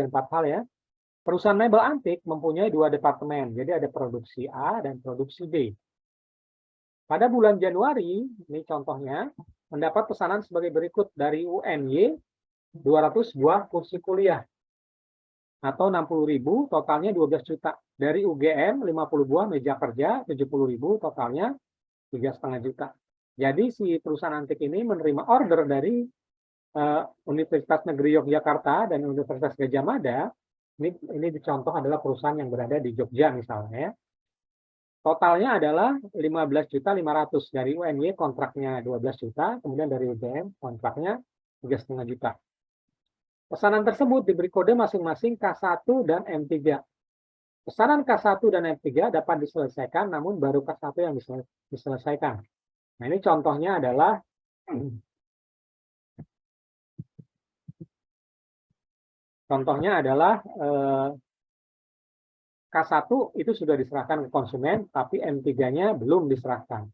dari 4 hal ya. Perusahaan mebel antik mempunyai 2 departemen, jadi ada produksi A dan produksi B. Pada bulan Januari, ini contohnya, mendapat pesanan sebagai berikut dari UNY, 200 buah kursi kuliah, atau 60.000, totalnya 12 juta. Dari UGM, 50 buah meja kerja, 70.000, totalnya 3,5 juta. Jadi si perusahaan antik ini menerima order dari Universitas Negeri Yogyakarta dan Universitas Gadjah Mada. Ini dicontoh adalah perusahaan yang berada di Jogja misalnya. Totalnya adalah 15.500.000 dari UNY, kontraknya 12 juta, kemudian dari UGM kontraknya 3,5 juta. Pesanan tersebut diberi kode masing-masing K1 dan M3. Pesanan K1 dan M3 dapat diselesaikan, namun baru K1 yang diselesaikan. Nah, ini contohnya adalah K1 itu sudah diserahkan ke konsumen, tapi M3-nya belum diserahkan.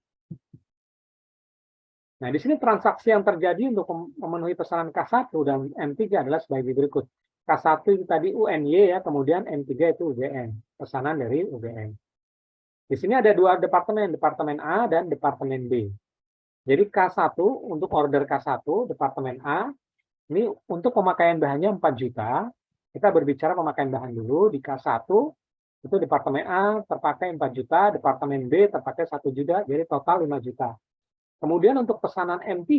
Nah, di sini transaksi yang terjadi untuk memenuhi pesanan K1 dan M3 adalah sebagai berikut. K1 itu tadi UNY ya, kemudian M3 itu UGM, pesanan dari UGM. Di sini ada 2 departemen, Departemen A dan Departemen B. Jadi K1 untuk order K1, Departemen A, ini untuk pemakaian bahannya 4 juta. Kita berbicara pemakaian bahan dulu. Di K1, itu Departemen A terpakai 4 juta, Departemen B terpakai 1 juta, jadi total 5 juta. Kemudian untuk pesanan M3,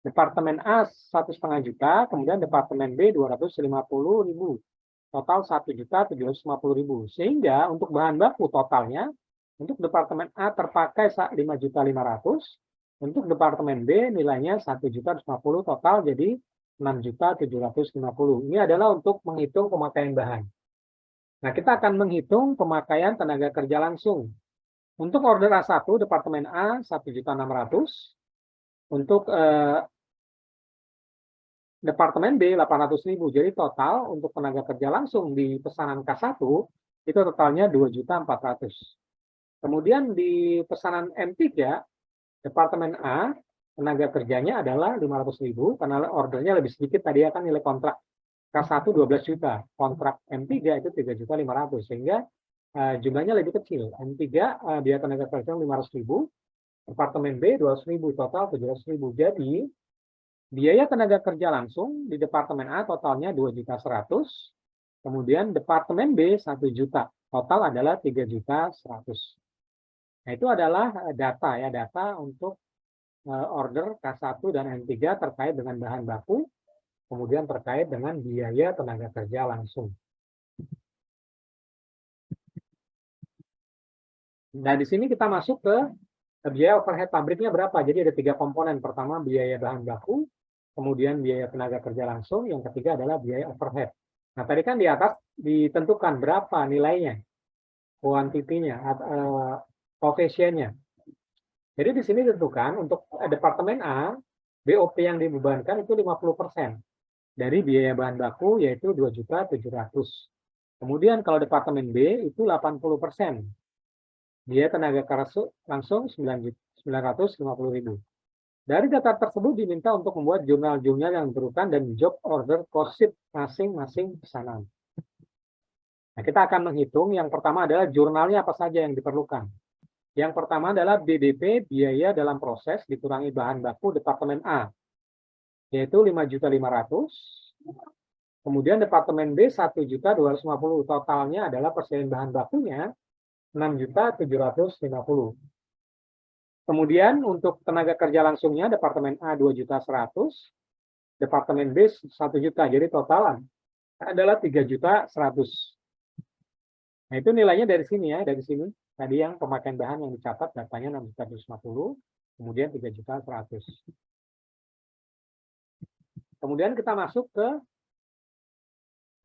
Departemen A 1,5 juta, kemudian Departemen B 250.000. Total 1.750.000. Sehingga untuk bahan baku totalnya, untuk Departemen A terpakai 5.500.000, untuk Departemen B nilainya 1.150.000, total jadi 6.750.000. Ini adalah untuk menghitung pemakaian bahan. Nah, kita akan menghitung pemakaian tenaga kerja langsung. Untuk order A1, Departemen A 1.600.000. Untuk Departemen B 800.000. Jadi total untuk tenaga kerja langsung di pesanan K1 itu totalnya 2.400.000. Kemudian di pesanan M3, Departemen A tenaga kerjanya adalah 500.000 karena ordernya lebih sedikit tadi ya kan, nilai kontrak K1 12 juta, kontrak M3 itu 3.500.000, sehingga jumlahnya lebih kecil. M3 biaya tenaga kerja 500.000, Departemen B 200.000, total 700.000. Jadi biaya tenaga kerja langsung di Departemen A totalnya 2.100.000, kemudian Departemen B 1 juta, total adalah 3.100.000. Nah, itu adalah data ya, data untuk order K1 dan M3 terkait dengan bahan baku, kemudian terkait dengan biaya tenaga kerja langsung. Nah, di sini kita masuk ke biaya overhead pabriknya berapa. Jadi ada 3 komponen. Pertama biaya bahan baku, kemudian biaya tenaga kerja langsung, yang ketiga adalah biaya overhead. Nah, tadi kan di atas ditentukan berapa nilainya, kuantitinya, koefisiennya. Jadi di sini ditentukan untuk Departemen A, BOP yang dibebankan itu 50% dari biaya bahan baku, yaitu 2.700.000. Kemudian kalau Departemen B itu 80%. Biaya tenaga kerja langsung 950.000. Dari data tersebut diminta untuk membuat jurnal-jurnal yang diperlukan dan job order cost sheet masing-masing pesanan. Nah, kita akan menghitung. Yang pertama adalah jurnalnya apa saja yang diperlukan. Yang pertama adalah BDP, biaya dalam proses dikurangi bahan baku Departemen A, yaitu 5.500.000. Kemudian Departemen B 1.250.000, totalnya adalah persediaan bahan bakunya 6.750.000. Kemudian untuk tenaga kerja langsungnya Departemen A 2.100.000, Departemen B 1 juta, jadi total adalah 3.100.000. Nah, itu nilainya dari sini ya, dari sini. Tadi yang pemakaian bahan yang dicatat datanya 6.750.000, kemudian 3.100.000. Kemudian kita masuk ke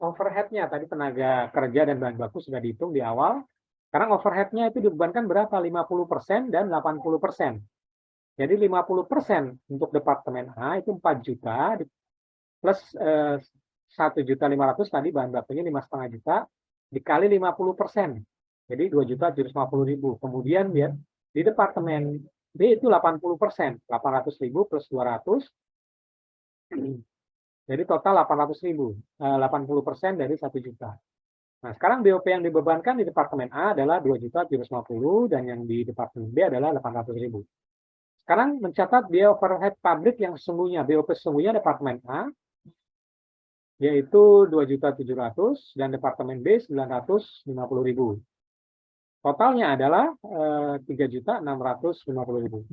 overhead-nya. Tadi tenaga kerja dan bahan baku sudah dihitung di awal. Sekarang overhead-nya itu dibebankan berapa? 50% dan 80%. Jadi 50% untuk Departemen A itu 4 juta, plus 1.500.000 tadi bahan bakunya 5,5 juta, dikali 50%. Jadi 2.750.000. Kemudian ya, di Departemen B itu 80%, 800.000 plus 200, Jadi total 800.000, 80% dari 1 juta. Nah, sekarang BOP yang dibebankan di Departemen A adalah 2.750.000 dan yang di Departemen B adalah 800.000. Sekarang mencatat biaya overhead pabrik yang sesungguhnya, BOP sesungguhnya Departemen A, yaitu 2.700.000 dan Departemen B 950.000. Totalnya adalah 3.650.000.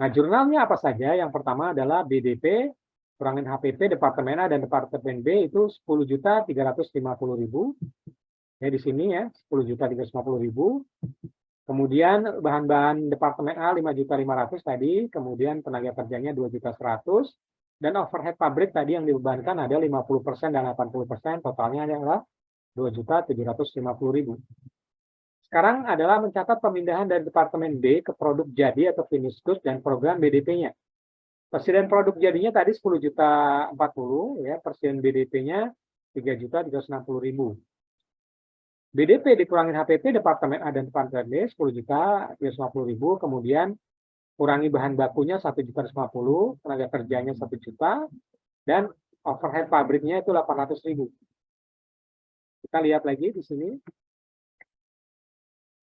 Nah, jurnalnya apa saja? Yang pertama adalah BDP, kurangin HPP, Departemen A dan Departemen B itu 10.350.000. Ya, di sini ya, 10.350.000. Kemudian bahan-bahan Departemen A 5.500.000 tadi, kemudian tenaga kerjanya 2.100.000, dan overhead pabrik tadi yang dibebankan ada 50% dan 80%, totalnya adalah 2.750.000. Sekarang adalah mencatat pemindahan dari Departemen B ke produk jadi atau finished goods dan program BDP-nya. Persediaan produk jadinya tadi 10.040.000 ya, persediaan BDP-nya 3.360.000. BDP dikurangin HPP Departemen A dan Departemen B 10.350.000, kemudian kurangi bahan bakunya 1.150.000, tenaga kerjanya 1 juta, dan overhead pabriknya itu 800.000. Kita lihat lagi di sini.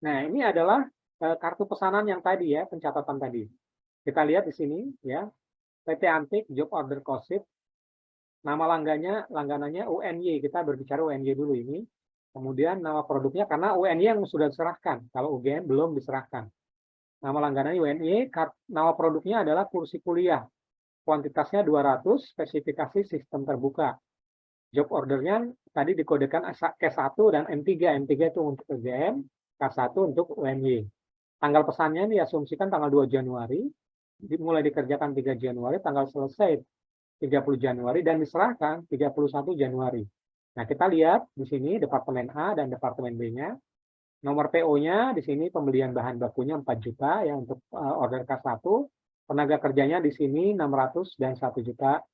Nah, ini adalah kartu pesanan yang tadi ya, pencatatan tadi. Kita lihat di sini ya, PT Antik Job Order Cost Sheet. Nama langganannya UNY, kita berbicara UNY dulu ini. Kemudian nama produknya karena UNY yang sudah diserahkan, kalau UGM belum diserahkan. Nama langganannya UNY, nama produknya adalah kursi kuliah. Kuantitasnya 200, spesifikasi sistem terbuka. Job ordernya tadi dikodekan K1 dan M3. M3 itu untuk UGM, K1 untuk UNY. Tanggal pesannya diasumsikan tanggal 2 Januari, mulai dikerjakan 3 Januari, tanggal selesai 30 Januari, dan diserahkan 31 Januari. Nah, kita lihat di sini Departemen A dan Departemen B-nya. Nomor PO-nya di sini pembelian bahan bakunya 4 juta ya untuk order K1. Tenaga kerjanya di sini 600 dan 1 juta.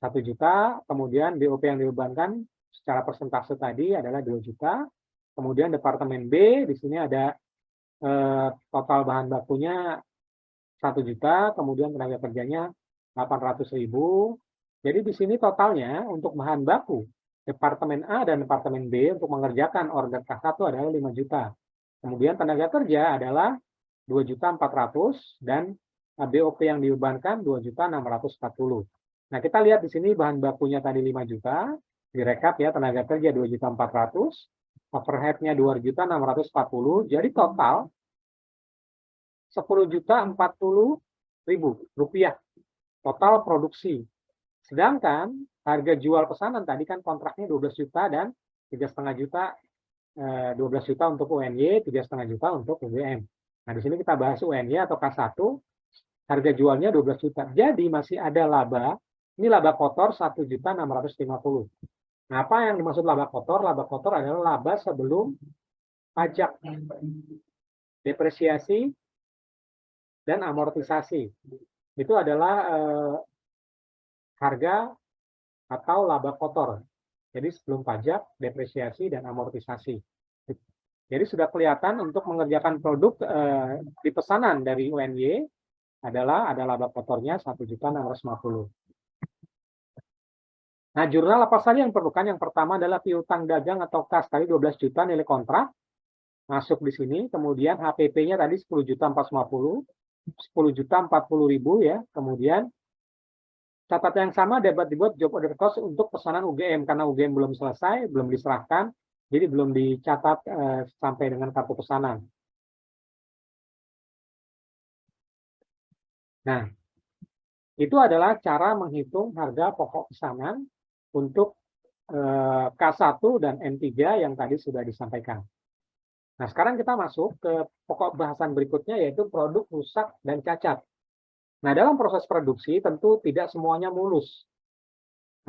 1 juta, kemudian BOP yang dibebankan secara persentase tadi adalah 2 juta. Kemudian Departemen B di sini ada total bahan bakunya 1 juta, kemudian tenaga kerjanya 800.000. Jadi di sini totalnya untuk bahan baku Departemen A dan Departemen B untuk mengerjakan order K1 adalah 5 juta. Kemudian tenaga kerja adalah 2.400.000 dan BOP yang dibebankan 2.640.000. Nah, kita lihat di sini bahan bakunya tadi 5 juta, direkap ya, tenaga kerja 2.400.000, overhead-nya 2.640.000, jadi total 10.040.000 rupiah total produksi. Sedangkan harga jual pesanan tadi kan kontraknya 12 juta dan 3,5 juta, 12 juta untuk UNY, 3,5 juta untuk UGM. Nah, di sini kita bahas UNY atau K1, harga jualnya 12 juta. Jadi masih ada laba, ini laba kotor 1.650.000. Nah, apa yang dimaksud laba kotor? Laba kotor adalah laba sebelum pajak, depresiasi, dan amortisasi. Itu adalah harga atau laba kotor. Jadi sebelum pajak, depresiasi, dan amortisasi. Jadi sudah kelihatan untuk mengerjakan produk di pesanan dari UNY adalah ada laba kotornya 1.650.000. Nah, jurnal apa saja yang diperlukan? Yang pertama adalah piutang dagang atau kas tadi 12 juta nilai kontrak masuk di sini. Kemudian HPP-nya tadi 10.450.000, 10.040.000 ya. Kemudian catatan yang sama dapat dibuat job order cost untuk pesanan UGM karena UGM belum selesai, belum diserahkan, jadi belum dicatat sampai dengan kartu pesanan. Nah, itu adalah cara menghitung harga pokok pesanan untuk K1 dan M3 yang tadi sudah disampaikan. Nah, sekarang kita masuk ke pokok bahasan berikutnya yaitu produk rusak dan cacat. Nah, dalam proses produksi tentu tidak semuanya mulus.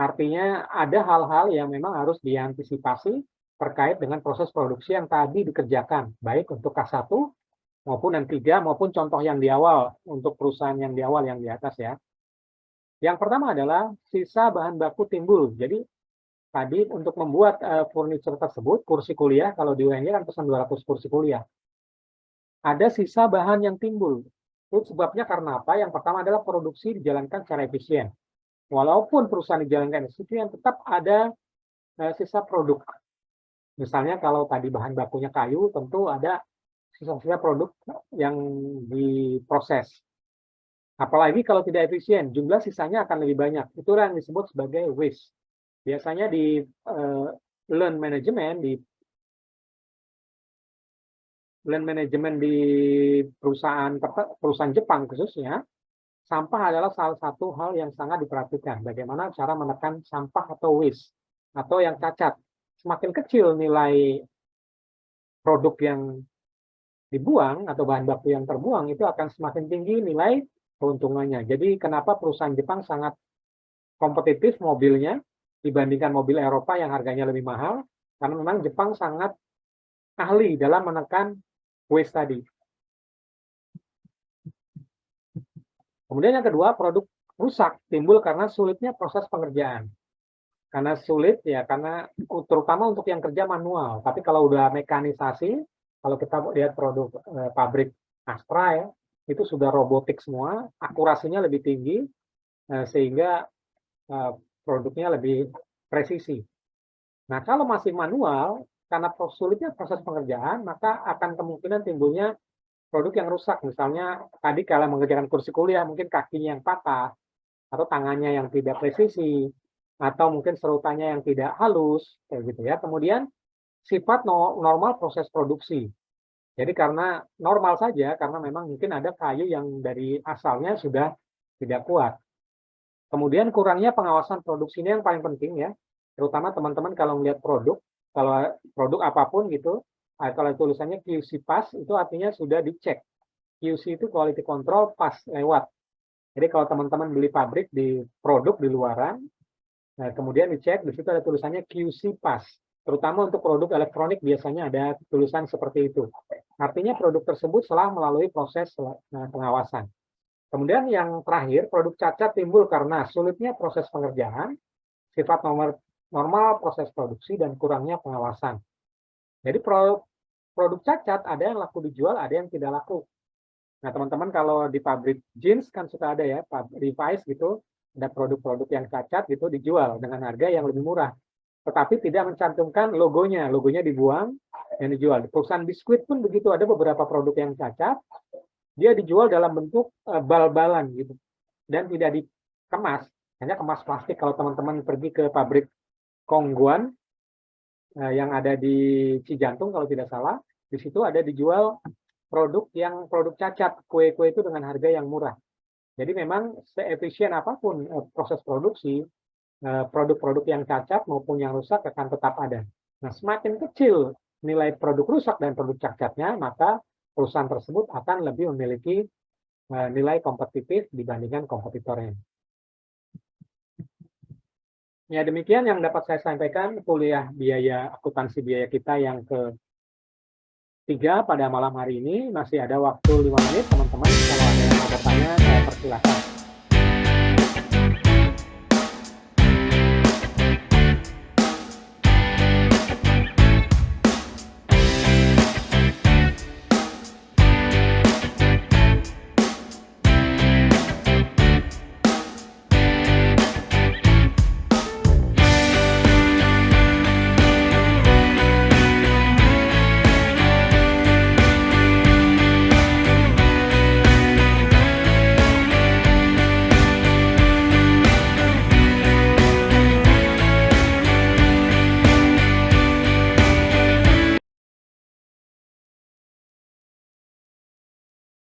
Artinya ada hal-hal yang memang harus diantisipasi terkait dengan proses produksi yang tadi dikerjakan, baik untuk K1 maupun M3 maupun contoh yang di awal, untuk perusahaan yang di awal yang di atas ya. Yang pertama adalah sisa bahan baku timbul. Jadi tadi untuk membuat furniture tersebut, kursi kuliah, kalau di UNY kan pesan 200 kursi kuliah. Ada sisa bahan yang timbul. Itu sebabnya karena apa? Yang pertama adalah produksi dijalankan secara efisien. walaupun perusahaan dijalankan institusi, tetap ada sisa produk. Misalnya kalau tadi bahan bakunya kayu, tentu ada sisa-sisa produk yang diproses. Apalagi kalau tidak efisien, jumlah sisanya akan lebih banyak. Itulah yang disebut sebagai waste. Biasanya di lean management, di perusahaan Jepang khususnya, sampah adalah salah satu hal yang sangat diperhatikan. Bagaimana cara menekan sampah atau waste, atau yang cacat. Semakin kecil nilai produk yang dibuang atau bahan baku yang terbuang, itu akan semakin tinggi nilai keuntungannya. Jadi kenapa perusahaan Jepang sangat kompetitif mobilnya dibandingkan mobil Eropa yang harganya lebih mahal, karena memang Jepang sangat ahli dalam menekan waste tadi. Kemudian yang kedua, produk rusak timbul karena sulitnya proses pengerjaan. Karena sulit ya, karena terutama untuk yang kerja manual. Tapi kalau udah mekanisasi, kalau kita lihat produk pabrik Astra ya, itu sudah robotik semua, akurasinya lebih tinggi, sehingga produknya lebih presisi. Nah, kalau masih manual, karena sulitnya proses pengerjaan, maka akan kemungkinan timbulnya produk yang rusak. Misalnya tadi kalau mengerjakan kursi kuliah, mungkin kakinya yang patah, atau tangannya yang tidak presisi, atau mungkin serutannya yang tidak halus, kayak gitu ya. Kemudian sifat normal proses produksi. Jadi karena normal saja, karena memang mungkin ada kayu yang dari asalnya sudah tidak kuat. Kemudian kurangnya pengawasan produksi ini yang paling penting ya, terutama teman-teman kalau melihat produk, kalau produk apapun gitu, kalau tulisannya QC pass, itu artinya sudah dicek. QC itu quality control pass, lewat. Jadi kalau teman-teman beli pabrik di produk di luaran, nah, kemudian dicek, di situ ada tulisannya QC pass. Terutama untuk produk elektronik biasanya ada tulisan seperti itu. Artinya produk tersebut telah melalui proses pengawasan. Kemudian yang terakhir, produk cacat timbul karena sulitnya proses pengerjaan, sifat normal proses produksi, dan kurangnya pengawasan. Jadi produk cacat ada yang laku dijual, ada yang tidak laku. Nah, teman-teman kalau di pabrik jeans kan suka ada ya, Levi's gitu, ada produk-produk yang cacat gitu dijual dengan harga yang lebih murah. Tetapi tidak mencantumkan logonya, logonya dibuang dan dijual. Perusahaan biskuit pun begitu, ada beberapa produk yang cacat, dia dijual dalam bentuk bal-balan gitu, dan tidak dikemas, hanya kemas plastik. Kalau teman-teman pergi ke pabrik Kongguan yang ada di Cijantung kalau tidak salah, di situ ada dijual produk cacat, kue-kue itu dengan harga yang murah. Jadi memang seefisien apapun proses produksi, produk-produk yang cacat maupun yang rusak akan tetap ada. Nah, semakin kecil nilai produk rusak dan produk cacatnya, maka perusahaan tersebut akan lebih memiliki nilai kompetitif dibandingkan kompetitornya. Ya, demikian yang dapat saya sampaikan kuliah biaya akuntansi biaya kita yang ke-3 pada malam hari ini. Masih ada waktu 5 menit, teman-teman. Kalau ada yang mau bertanya, saya persilahkan.